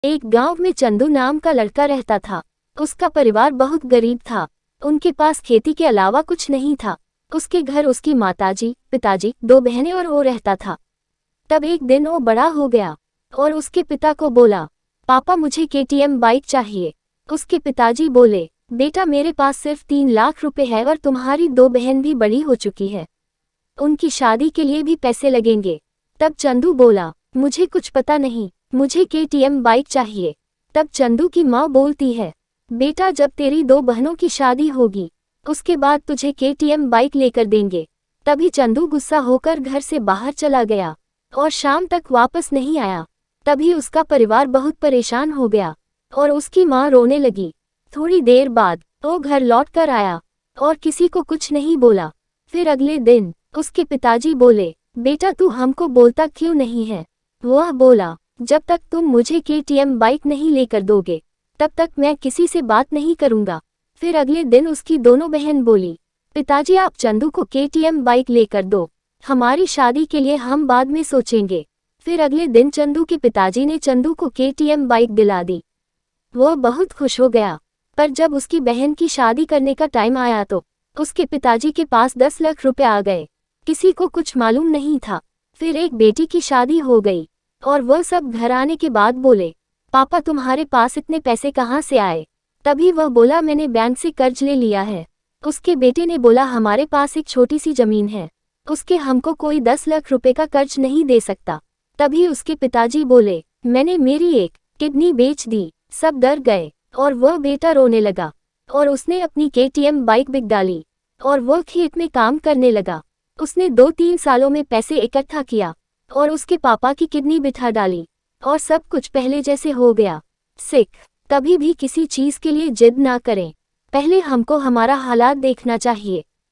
एक गांव में चंदू नाम का लड़का रहता था। उसका परिवार बहुत गरीब था। उनके पास खेती के अलावा कुछ नहीं था। उसके घर उसकी माताजी, पिताजी, 2 बहनें और वो रहता था। तब एक दिन वो बड़ा हो गया और उसके पिता को बोला, पापा मुझे केटीएम बाइक चाहिए। उसके पिताजी बोले, बेटा मेरे पास सिर्फ 3 लाख रुपए है और तुम्हारी 2 बहन भी बड़ी हो चुकी है, उनकी शादी के लिए भी पैसे लगेंगे। तब चंदू बोला, मुझे कुछ पता नहीं, मुझे केटीएम बाइक चाहिए। तब चंदू की माँ बोलती है, बेटा जब तेरी 2 बहनों की शादी होगी उसके बाद तुझे केटीएम बाइक लेकर देंगे। तभी चंदू गुस्सा होकर घर से बाहर चला गया और शाम तक वापस नहीं आया। तभी उसका परिवार बहुत परेशान हो गया और उसकी माँ रोने लगी। थोड़ी देर बाद वो घर लौट कर आया और किसी को कुछ नहीं बोला। फिर अगले दिन उसके पिताजी बोले, बेटा तू हमको बोलता क्यों नहीं है? वह बोला, जब तक तुम मुझे केटीएम बाइक नहीं लेकर दोगे तब तक मैं किसी से बात नहीं करूंगा। फिर अगले दिन उसकी दोनों बहन बोली, पिताजी आप चंदू को केटीएम बाइक लेकर दो, हमारी शादी के लिए हम बाद में सोचेंगे। फिर अगले दिन चंदू के पिताजी ने चंदू को केटीएम बाइक दिला दी। वह बहुत खुश हो गया। पर जब उसकी बहन की शादी करने का टाइम आया तो उसके पिताजी के पास 10 लाख रुपए आ गए। किसी को कुछ मालूम नहीं था। फिर एक बेटी की शादी हो गई और वह सब घर आने के बाद बोले, पापा तुम्हारे पास इतने पैसे कहाँ से आए? तभी वह बोला, मैंने बैंक से कर्ज ले लिया है। उसके बेटे ने बोला, हमारे पास एक छोटी सी जमीन है, उसके हमको कोई 10 लाख रुपए का कर्ज नहीं दे सकता। तभी उसके पिताजी बोले, मैंने मेरी एक किडनी बेच दी। सब डर गए और वह बेटा रोने लगा और उसने अपनी केटीएम बाइक बिक डाली और वह खेत में काम करने लगा। उसने 2-3 सालों में पैसे इकट्ठा किया और उसके पापा की किडनी बिठा डाली और सब कुछ पहले जैसे हो गया। सीख, कभी भी किसी चीज के लिए जिद ना करें, पहले हमको हमारा हालात देखना चाहिए।